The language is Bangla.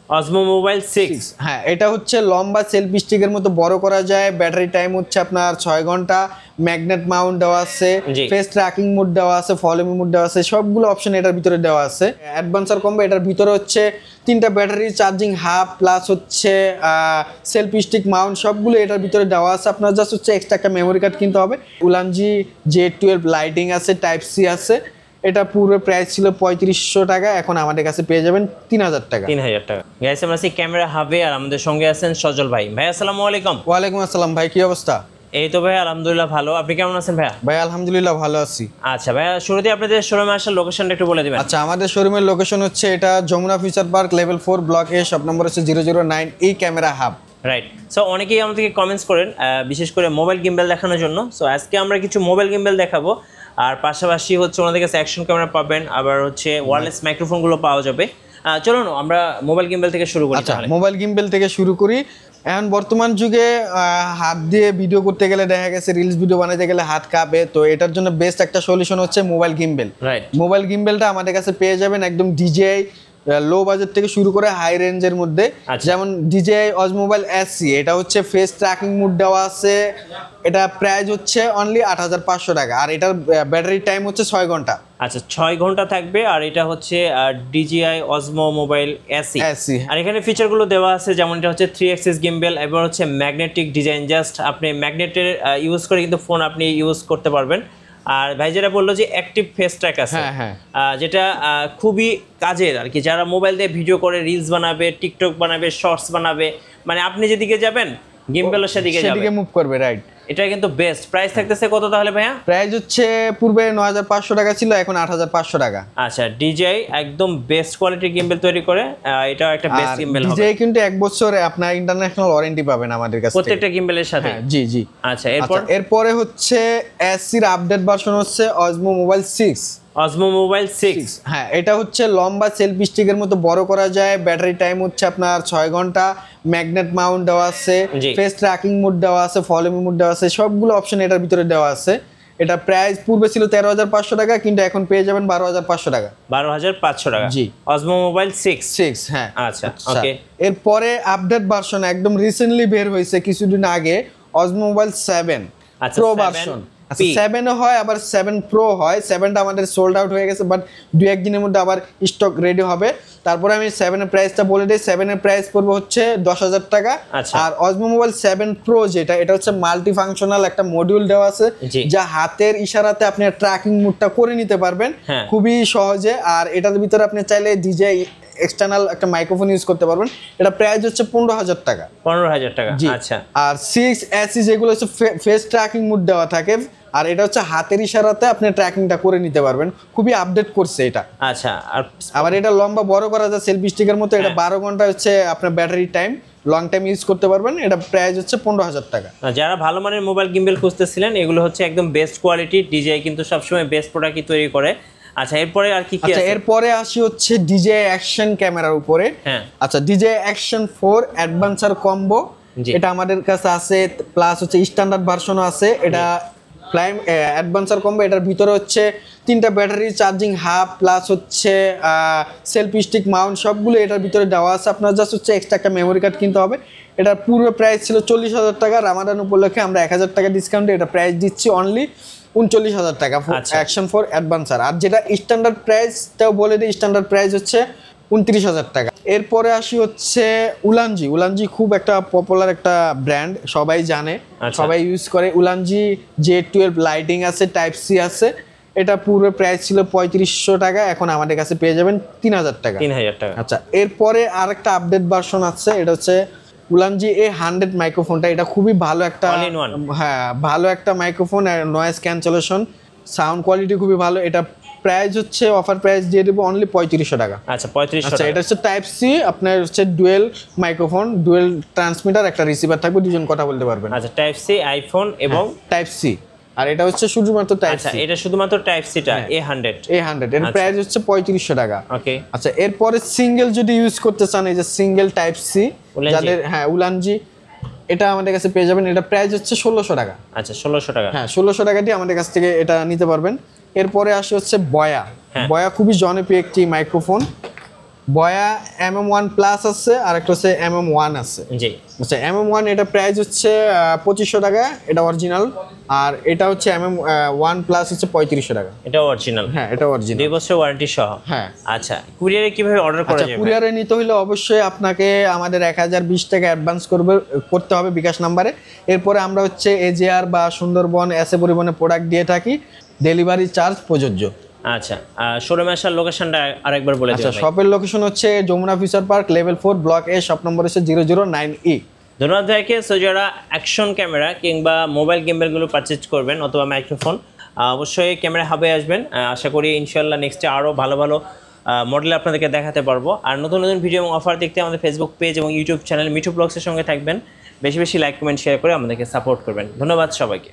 অসমো মোবাইল 6। হ্যাঁ, এটা হচ্ছে লম্বা সেলফি স্টিকের মতো বড় করা যায়। ব্যাটারি টাইম হচ্ছে আপনার 6 ঘন্টা। ম্যাগনেট মাউন্ট দেওয়া আছে, ফেস ট্র্যাকিং মোড দেওয়া আছে, ফলো মি মোড দেওয়া আছে, সবগুলো অপশন এটার ভিতরে দেওয়া আছে। অ্যাডভান্সার কম্বো, এটার ভিতরে হচ্ছে 3টা ব্যাটারি, চার্জিং হাব, প্লাস হচ্ছে সেলফি স্টিক মাউন্ট, সবগুলো এটার ভিতরে দেওয়া আছে। আপনার জাস্ট হচ্ছে এক্সট্রা একটা মেমোরি কার্ড কিনতে হবে। উলানজি J12 লাইটিং আছে, টাইপ সি আছে। এটা পুরো প্রাইস ছিল 3500 টাকা, এখন আমাদের কাছে পেয়ে যাবেন 3000 টাকা। 3000 টাকা। গাইস, আমরা আছি ক্যামেরা হাবে, আর আমাদের সঙ্গে আছেন সজল ভাই। ভাই আসসালামু আলাইকুম। ওয়ালাইকুম আসসালাম ভাই, কি অবস্থা? এই তো ভাই আলহামদুলিল্লাহ ভালো, আপনি কেমন আছেন ভাইয়া? ভাই আলহামদুলিল্লাহ ভালো আছি। আচ্ছা ভাইয়া, শুরুতে আপনাদের শোরুমে আসার লোকেশনটা একটু বলে দিবেন। আচ্ছা, আমাদের শোরুমের লোকেশন হচ্ছে এটা Jamuna future park level 4 block A, shop number হচ্ছে 009 এই ক্যামেরা হাব। রাইট। সো অনেকেই আমাদেরকে কমেন্টস করেন বিশেষ করে মোবাইল গিম্বেল দেখানোর জন্য। সো আজকে আমরা কিছু মোবাইল গিম্বেল দেখাবো, আর পাশাপাশি হচ্ছে ওনাদের কাছে অ্যাকশন ক্যামেরা পাবেন, আবার হচ্ছে ওয়্যারলেস মাইক্রোফোনগুলো পাওয়া যাবে। চলুন আমরা মোবাইল গিম্বেল থেকে শুরু করি। আচ্ছা, মোবাইল গিম্বেল থেকে শুরু করি। এখন বর্তমান যুগে হাত দিয়ে ভিডিও করতে গেলে দেখা গেছে রিলস ভিডিও বানাতে গেলে হাত কাঁপে, তো এটার জন্য বেস্ট একটা সলিউশন হচ্ছে মোবাইল গিম্বেল। রাইট। মোবাইল গিম্বেলটা আমাদের কাছে পেয়ে যাবেন একদম DJI লো বাজেট থেকে শুরু করে হাই রেঞ্জের মধ্যে। যেমন DJI অজমোবাইল SC, এটা হচ্ছে ফেস ট্র্যাকিং মোড দেওয়া আছে। এটা প্রাইস হচ্ছে অনলি 8500 টাকা, আর এটার ব্যাটারি টাইম হচ্ছে 6 ঘন্টা। আচ্ছা, 6 ঘন্টা থাকবে, আর এটা হচ্ছে DJI অজমো মোবাইল SC। আর এখানে ফিচারগুলো দেওয়া আছে, যেমন এটা হচ্ছে 3 অ্যাক্সিস গিম্বেল, এবার হচ্ছে ম্যাগনেটিক ডিজাইন। জাস্ট আপনি ম্যাগনেটের ইউজ করে কিন্তু ফোন আপনি ইউজ করতে পারবেন। আর ভাই যেটা বললো যে অ্যাক্টিভ ফেস ট্র্যাক আছে, যেটা খুবই কাজের আর কি, যারা মোবাইল দিয়ে ভিডিও করে রিলস বানাবে, টিকটক বানাবে, শর্টস বানাবে, মানে আপনি যেদিকে যাবেন গিম্বেলও সেদিকে মুভ করবে। রাইট, এটা কিন্তু বেস্ট। প্রাইস থাকতেছে কত তাহলে ভাইয়া? প্রাইস হচ্ছে পূর্বে 9500 টাকা ছিল, এখন 8500 টাকা। আচ্ছা, DJI একদম বেস্ট কোয়ালিটির গিম্বেল তৈরি করে, এটা একটা বেস্ট গিম্বেল হবে। DJI কিন্তু 1 বছর আপনার ইন্টারন্যাশনাল ওয়ারেন্টি পাবেন আমাদের কাছে প্রত্যেকটা গিম্বেলের সাথে। জি জি। আচ্ছা, এরপরে হচ্ছে SC এর আপডেট ভার্সন হচ্ছে অজমো মোবাইল 6। অজমো মোবাইল 6। হ্যাঁ, এটা হচ্ছে লম্বা সেলফি স্টিকের মতো বড় করা যায়। ব্যাটারি টাইম হচ্ছে আপনার 6 ঘন্টা। ম্যাগনেট মাউন্ট দেওয়া আছে, ফেস ট্র্যাকিং মোড দেওয়া আছে, ফলো মি মোড দেওয়া আছে, সবগুলো অপশন এটার ভিতরে দেওয়া আছে। এটা প্রাইস পূর্বে ছিল 13500 টাকা, কিন্তু এখন পেয়ে যাবেন 12500 টাকা। 12500 টাকা। জি, অজমো মোবাইল 6। হ্যাঁ। আচ্ছা, ওকে। এরপরে আপডেট ভার্সন একদম রিসেন্টলি বের হয়েছে কিছুদিন আগে, অজমো মোবাইল 7 প্রো ভার্সন। 7 হয়, আবার 7 প্রো হয়। 7টা আমাদের সোল্ড আউট হয়ে গেছে, বাট 2-1 দিনের মধ্যে আবার স্টক রেডি হবে। তারপরে আমি 7 এর প্রাইসটা বলে দিই। 7 এর প্রাইস পড়বে হচ্ছে 10000 টাকা। আর অজমো মোবাইল 7 প্রো যেটা, এটা হচ্ছে মাল্টি ফাংশনাল একটা মডিউল দেওয়া আছে, যা হাতের ইশারাতে আপনি ট্র্যাকিং মোডটা করে নিতে পারবেন খুবই সহজে। আর এটার ভিতরে আপনি চাইলে DJI এক্সটার্নাল একটা মাইক্রোফোন ইউজ করতে পারবেন। এটা প্রাইস হচ্ছে 15000 টাকা। 15000 টাকা। আচ্ছা। আর 6SC যেগুলো হচ্ছে ফেস ট্র্যাকিং মোড দেওয়া থাকে, আর এটা হচ্ছে হাতের ইশারাতে আপনি ট্র্যাকিংটা করে নিতে পারবেন, খুবই আপডেট করছে এটা। আচ্ছা, আর আবার এটা লম্বা বড় করা যায় সেলফি স্টিকের মতো। এটা 12 ঘন্টা হচ্ছে আপনার battery time, long time use করতে পারবেন। এটা প্রাইস হচ্ছে 15000 টাকা। যারা ভালো মানের মোবাইল গিম্বেল খুঁজতেছিলেন, এগুলো হচ্ছে একদম বেস্ট কোয়ালিটি। DJI কিন্তু সবসময় বেস্ট প্রোডাক্টই তৈরি করে। আচ্ছা, এরপরে আর কি কি আছে? এরপরে আসি হচ্ছে DJI অ্যাকশন ক্যামেরার উপরে। আচ্ছা, DJI অ্যাকশন 4 অ্যাডভান্সার কম্বো, এটা আমাদের কাছে আছে, প্লাস হচ্ছে স্ট্যান্ডার্ড ভার্সনও আছে। এটা প্রাইম অ্যাডভান্সার কম্বো, এটার ভিতরে হচ্ছে 3টা ব্যাটারি, চার্জিং হাব, প্লাস হচ্ছে সেলফি স্টিক মাউন্ট, সবগুলো এটার ভিতরে দেওয়া আছে। আপনার জাস্ট হচ্ছে এক্সট্রা একটা মেমোরি কার্ড কিনতে হবে। এটার পুরো প্রাইস ছিল 40000 টাকা। রামাদান উপলক্ষে আমরা 1000 টাকা ডিসকাউন্টে এটা প্রাইস দিচ্ছি অনলি 39000 টাকা অ্যাকশন 4 অ্যাডভান্সার। আর যেটা স্ট্যান্ডার্ড প্রাইসটাও বলে দিই, স্ট্যান্ডার্ড প্রাইস হচ্ছে 29000 টাকা। এরপরে আসি হচ্ছে উলানজি খুব একটা পপুলার একটা ব্র্যান্ড, সবাই জানে, সবাই ইউজ করে। উলানজি J12 লাইটিং আছে, টাইপ সি আছে। এটা পুরো প্রাইস ছিল 3500 টাকা, এখন আমাদের কাছে পেয়ে যাবেন 3000 টাকা। 3000 টাকা। আচ্ছা, এরপরে আরেকটা আপডেট ভার্সন আছে, এটা হচ্ছে উলানজি A100 মাইক্রোফোনটা। এটা খুবই ভালো একটা, ভালো একটা মাইক্রোফোন, আর নয়েজ ক্যান্সেলেশন, সাউন্ড কোয়ালিটি খুবই ভালো। এটা প্রাইস হচ্ছে অফার প্রাইস দিয়ে দেবো অনলি 3500 টাকা। আচ্ছা, 3500 টাকা। এটা হচ্ছে টাইপ সি, আপনার হচ্ছে ডুয়েল মাইক্রোফোন, ডুয়েল ট্রান্সমিটার, একটা রিসিভার থাকবে, দুজন কথা বলতে পারবেন। আচ্ছা, টাইপ সি আইফোন এবং টাইপ সি। আর এটা হচ্ছে শুধুমাত্র টাইপ সি। আচ্ছা, এটা শুধুমাত্র টাইপ সিটা A100। এর প্রাইস হচ্ছে 3500 টাকা। ওকে। আচ্ছা, এরপরে সিঙ্গেল যদি ইউজ করতে চান, এই যে সিঙ্গেল টাইপ সি যাদের, উলানজি, এটা আমাদের কাছে পেয়ে যাবেন। এটা প্রাইস হচ্ছে 1600 টাকা। আচ্ছা, 1600 টাকা। 1600 টাকা দিয়ে আমাদের কাছ থেকে এটা নিতে পারবেন। এরপরে আসে হচ্ছে বয়া খুবই জনপ্রিয় একটি মাইক্রোফোন। বয়া MM1 প্লাস আছে আর একটা হচ্ছে MM1 আছে। জি আচ্ছা MM1 এটা প্রাইস হচ্ছে 2500 টাকা, এটা অরিজিনাল। আর এটা হচ্ছে MM1 প্লাস হচ্ছে 3500 টাকা। এটা অরিজিনাল? হ্যাঁ এটা অরিজিনাল, 2 বছর ওয়ারেন্টি সহ। হ্যাঁ। আচ্ছা কুরিয়ারে কিভাবে অর্ডার করা যাবে? কুরিয়ারে নিতে হলে অবশ্যই আপনাকে আমাদের 1020 টাকা অ্যাডভান্স করতে হবে বিকাশ নাম্বারে। এরপরে আমরা হচ্ছে AJR বা সুন্দরবন এসএ পরিবহনে প্রোডাক্ট দিয়ে থাকি, ডেলিভারি চার্জ প্রযোজ্য। আচ্ছা শোরুমে আসার লোকেশনটা আরেকবার বলে দিন। আচ্ছা শপের লোকেশন হচ্ছে Jamuna future park level 4 block A, shop number হচ্ছে 009E। ধন্যবাদ ভাইকে। সো যারা অ্যাকশন ক্যামেরা কিংবা মোবাইল গেমগুলো পারচেজ করবেন অথবা মাইক্রোফোন, অবশ্যই ক্যামেরা হাবে আসবেন। আশা করি ইনশাল্লাহ নেক্সটে আরও ভালো ভালো মডেল আপনাদেরকে দেখাতে পারবো। আর নতুন নতুন ভিডিও এবং অফার দেখতে আমাদের ফেসবুক পেজ এবং ইউটিউব চ্যানেল মিঠু ব্লগসের সঙ্গে থাকবেন। বেশি বেশি লাইক কমেন্ট শেয়ার করে আমাদেরকে সাপোর্ট করবেন। ধন্যবাদ সবাইকে।